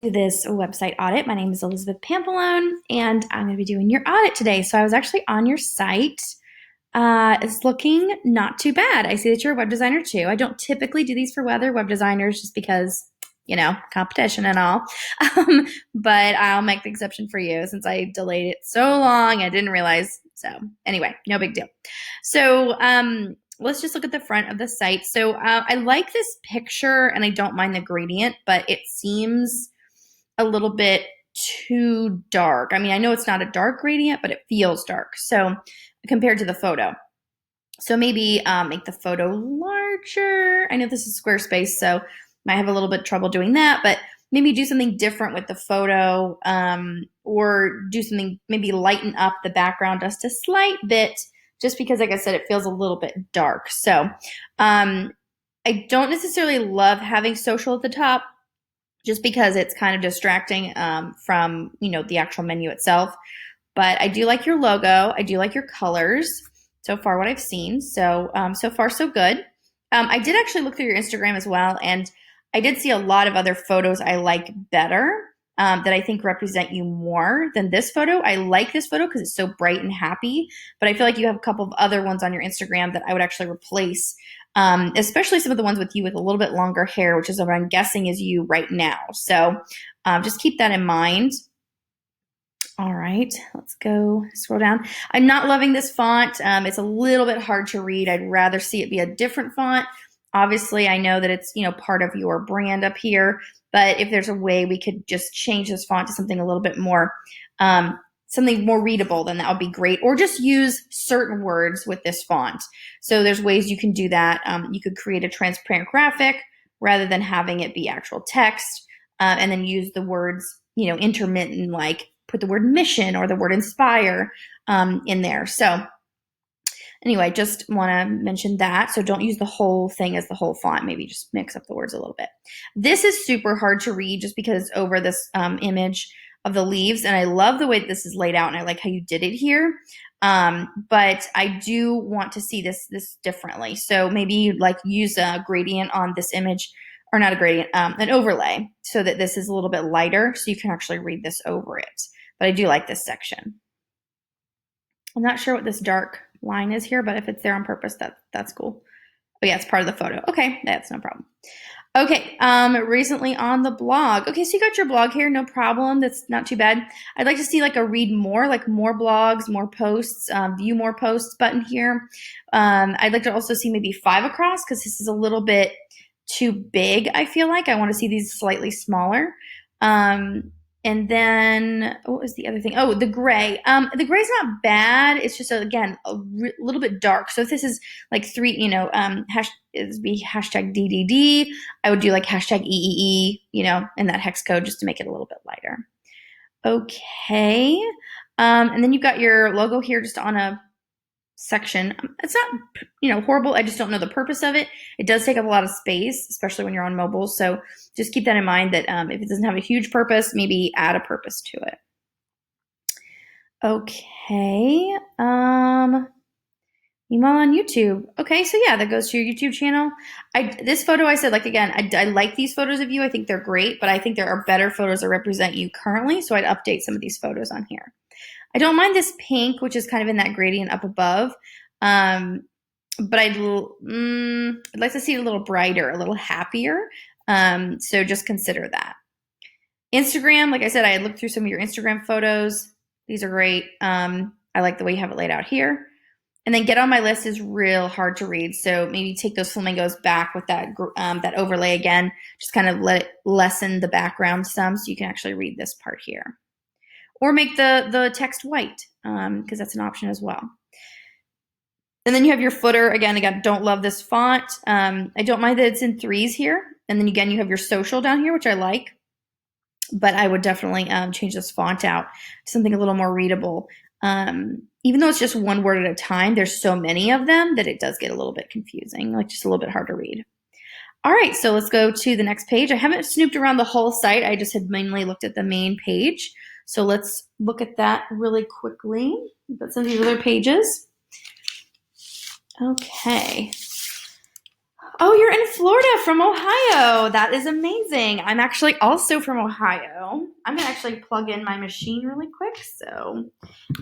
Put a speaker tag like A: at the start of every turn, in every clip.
A: This website audit. My name is Elizabeth Pampalone, and I'm going to be doing your audit today. So I was actually on your site. It's looking not too bad. I see that you're a web designer too. I don't typically do these for web designers just because, competition and all. But I'll make the exception for you since I delayed it so long. I didn't realize. So anyway, no big deal. So let's just look at the front of the site. So I like this picture and I don't mind the gradient, but it seems a little bit too dark. I mean, I know it's not a dark gradient, but it feels dark. So compared to the photo. So maybe make the photo larger. I know this is Squarespace, so might have a little bit trouble doing that, but maybe do something different with the photo, or do something, maybe lighten up the background just a slight bit, just because, like I said, it feels a little bit dark. So I don't necessarily love having social at the top, just because it's kind of distracting from, the actual menu itself. But I do like your logo. I do like your colors so far, what I've seen. So, so far, so good. I did actually look through your Instagram as well, and I did see a lot of other photos I like better, that I think represent you more than this photo. I like this photo because it's so bright and happy, but I feel like you have a couple of other ones on your Instagram that I would actually replace, especially some of the ones with you with a little bit longer hair, which is what I'm guessing is you right now. So just keep that in mind. All right, let's go scroll down. I'm not loving this font. It's a little bit hard to read. I'd rather see it be a different font. Obviously, I know that it's, part of your brand up here, but if there's a way we could just change this font to something a little bit more, something more readable, then that would be great. Or just use certain words with this font. So there's ways you can do that. You could create a transparent graphic rather than having it be actual text, and then use the words, intermittent, like put the word mission or the word inspire in there. So anyway, just want to mention that. So don't use the whole thing as the whole font. Maybe just mix up the words a little bit. This is super hard to read just because it's over this image of the leaves. And I love the way that this is laid out, and I like how you did it here. But I do want to see this differently. So maybe like use a gradient on this image, or not a gradient, an overlay, so that this is a little bit lighter so you can actually read this over it. But I do like this section. I'm not sure what this dark line is here, but if it's there on purpose, that's cool. Oh yeah, it's part of the photo. Okay, that's no problem. Okay, recently on the blog. Okay, so you got your blog here, no problem. That's not too bad. I'd like to see like a read more, like more blogs, more posts, view more posts button here. I'd like to also see maybe 5 across, because this is a little bit too big, I feel like. I want to see these slightly smaller. And then, what was the other thing? Oh, the gray. The gray's not bad. It's just, again, a little bit dark. So if this is like 3, it'd be hashtag DDD. I would do like hashtag EEE, in that hex code, just to make it a little bit lighter. Okay. And then you've got your logo here just on a section. It's not, horrible. I just don't know the purpose of it. It does take up a lot of space, especially when you're on mobile. So just keep that in mind, that if it doesn't have a huge purpose, maybe add a purpose to it. Okay. Email on YouTube. Okay, so yeah, that goes to your YouTube channel. This photo, I said, like, again, I like these photos of you. I think they're great, but I think there are better photos that represent you currently. So I'd update some of these photos on here. I don't mind this pink, which is kind of in that gradient up above. But I'd like to see it a little brighter, a little happier. So just consider that. Instagram, like I said, I had looked through some of your Instagram photos. These are great. I like the way you have it laid out here. And then get on my list is real hard to read. So maybe take those flamingos back with that that overlay again. Just kind of let it lessen the background some, so you can actually read this part here. Or make the text white, because that's an option as well. And then you have your footer. Again, don't love this font. I don't mind that it's in 3s here. And then again, you have your social down here, which I like. But I would definitely change this font out to something a little more readable. Even though it's just one word at a time, there's so many of them that it does get a little bit confusing, like just a little bit hard to read. All right, so let's go to the next page. I haven't snooped around the whole site. I just had mainly looked at the main page. So let's look at that really quickly. We've got some of these other pages. Okay. Oh, you're in Florida from Ohio. That is amazing. I'm actually also from Ohio. I'm gonna actually plug in my machine really quick. So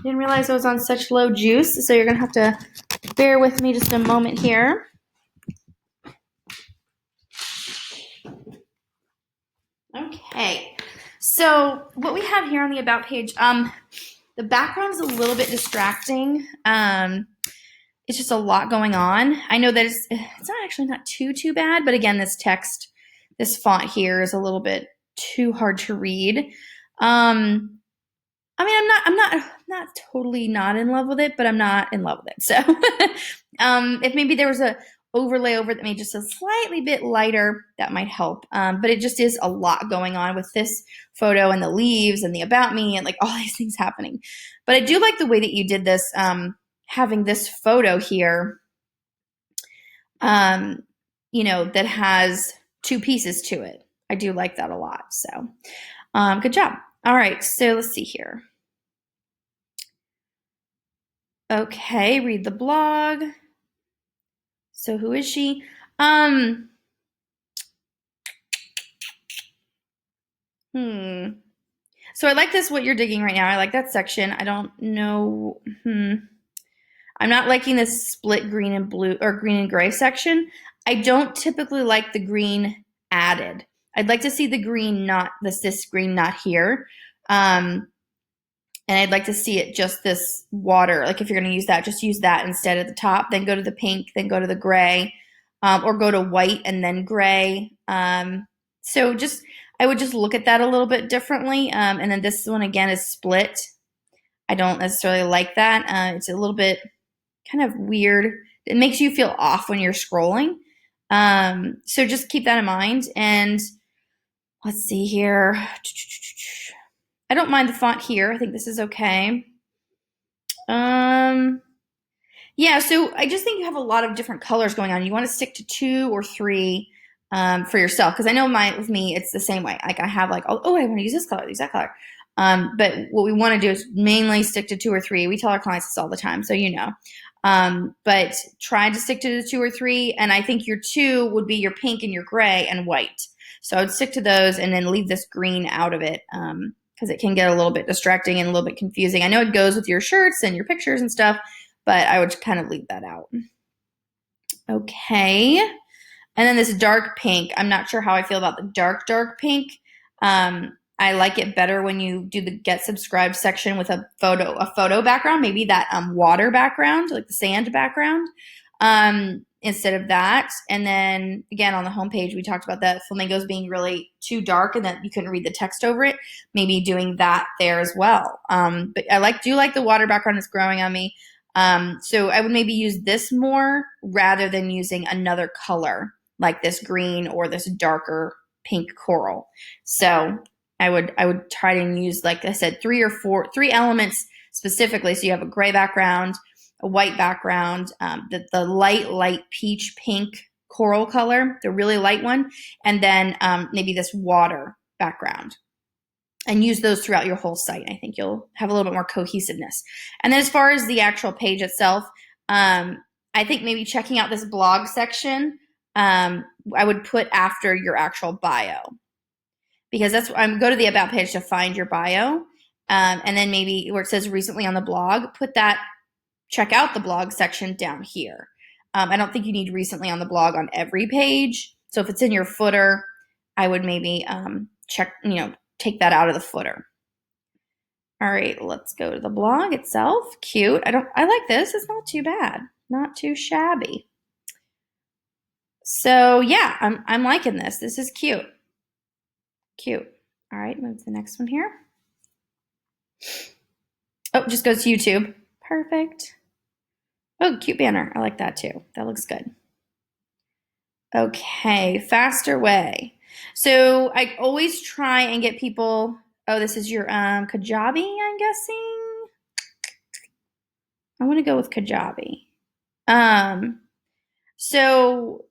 A: didn't realize I was on such low juice. So you're gonna have to bear with me just a moment here. Okay. So what we have here on the About page, the background is a little bit distracting. It's just a lot going on. I know that it's not actually not too bad, but again, this text, this font here is a little bit too hard to read. I mean, I'm not totally not in love with it, but I'm not in love with it. So, if maybe there was a overlay over that made just a slightly bit lighter, that might help. But it just is a lot going on with this photo and the leaves and the about me and like all these things happening. But I do like the way that you did this, having this photo here, that has two pieces to it. I do like that a lot. So, good job. All right, so let's see here. Okay, read the blog. So who is she? So I like this, what you're digging right now. I like that section. I don't know. I'm not liking this split green and blue or green and gray section. I don't typically like the green added. I'd like to see the green, not this green, not here. And I'd like to see it just this water. Like if you're going to use that, just use that instead at the top. Then go to the pink, then go to the gray, or go to white and then gray. So I would just look at that a little bit differently. And then this one again is split. I don't necessarily like that. It's a little bit kind of weird. It makes you feel off when you're scrolling. So just keep that in mind. And let's see here. I don't mind the font here. I think this is okay. Yeah, so I just think you have a lot of different colors going on. You want to stick to 2 or 3 for yourself. Because I know with me, it's the same way. Like I have like, I want to use this color, use that color. But what we want to do is mainly stick to 2 or 3. We tell our clients this all the time, so you know. But try to stick to the 2 or 3. And I think your 2 would be your pink and your gray and white. So I would stick to those and then leave this green out of it. Because it can get a little bit distracting and a little bit confusing. I know it goes with your shirts and your pictures and stuff, but I would kind of leave that out. Okay. And then this dark pink. I'm not sure how I feel about the dark pink. I like it better when you do the get subscribed section with a photo background, maybe that water background, like the sand background, instead of that. And then again, on the homepage, we talked about that flamingos being really too dark and that you couldn't read the text over it. Maybe doing that there as well. But I do like the water background that's growing on me. So I would maybe use this more rather than using another color like this green or this darker pink coral. So I would try to use, like I said, 3 3 elements specifically. So you have a gray background, a white background, the light peach pink coral color, the really light one, and then maybe this water background. And use those throughout your whole site. I think you'll have a little bit more cohesiveness. And then as far as the actual page itself, I think maybe checking out this blog section, I would put after your actual bio. Because go to the About page to find your bio. And then maybe where it says recently on the blog, check out the blog section down here. I don't think you need recently on the blog on every page. So if it's in your footer, I would maybe take that out of the footer. All right, let's go to the blog itself. Cute. I like this. It's not too bad. Not too shabby. So yeah, I'm liking this. This is cute. Cute. All right, move to the next one here. Oh, just goes to YouTube. Perfect. Oh, cute banner. I like that too. That looks good. Okay, faster way. So I always try and get people. Oh, this is your Kajabi, I'm guessing. I want to go with Kajabi. So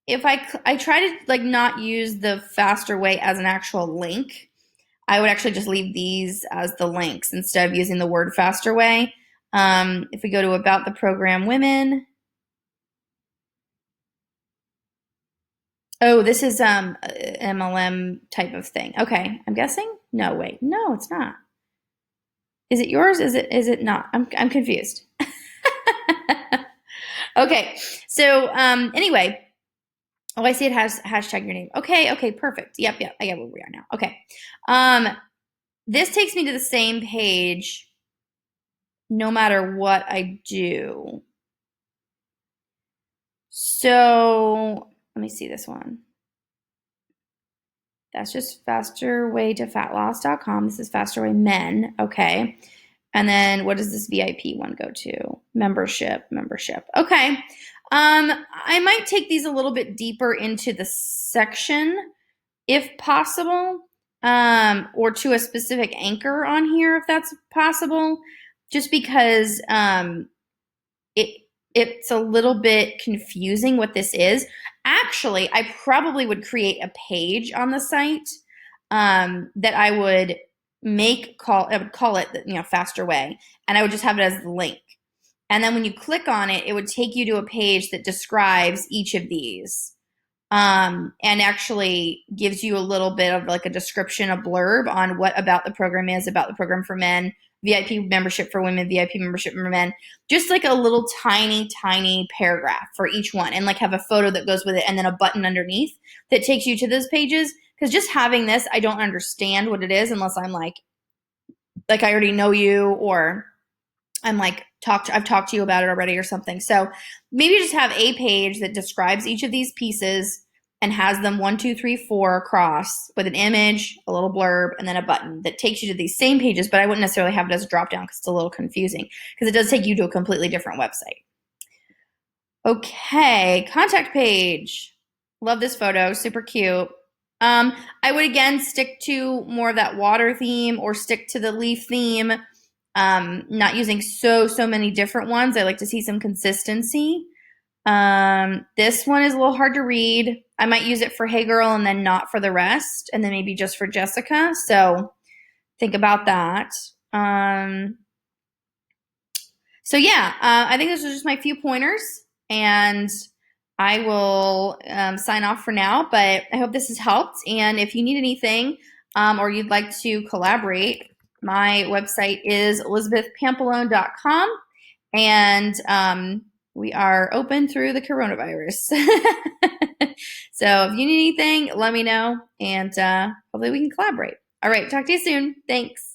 A: if I try to like not use the faster way as an actual link, I would actually just leave these as the links instead of using the word faster way. If we go to about the program women, Oh, this is MLM type of thing. Okay, I'm guessing. No, wait, no, it's not. Is it yours? Is it not? I'm confused. Okay, so anyway, oh, I see it has hashtag your name. Okay, okay, perfect. Yep, I get where we are now. Okay, this takes me to the same page no matter what I do. So let me see this one. That's just fasterwaytofatloss.com. This is fasterway men. Okay. And then what does this VIP one go to? Membership. Okay. I might take these a little bit deeper into the section if possible, or to a specific anchor on here if that's possible, just because it it's a little bit confusing what this is. Actually, I probably would create a page on the site that I would I would call it, faster way, and I would just have it as the link. And then when you click on it, it would take you to a page that describes each of these, and actually gives you a little bit of like a description, a blurb on what about the program is, about the program for men, VIP membership for women, VIP membership for men, just like a little tiny paragraph for each one, and like have a photo that goes with it, and then a button underneath that takes you to those pages. Because just having this, I don't understand what it is unless I'm like I already know you, or I'm like I've talked to you about it already or something. So maybe just have a page that describes each of these pieces and has them 1, 2, 3, 4 across with an image, a little blurb, and then a button that takes you to these same pages. But I wouldn't necessarily have it as a drop down because it's a little confusing, because it does take you to a completely different website. Okay, contact page. Love this photo, super cute. I would again stick to more of that water theme, or stick to the leaf theme. Not using so many different ones. I like to see some consistency. This one is a little hard to read. I might use it for Hey Girl and then not for the rest, and then maybe just for Jessica. So think about that. So yeah, I think those are just my few pointers, and I will sign off for now, but I hope this has helped. And if you need anything, or you'd like to collaborate, my website is elizabethpampalone.com, and we are open through the coronavirus. So if you need anything, let me know, and hopefully we can collaborate. All right, talk to you soon. Thanks.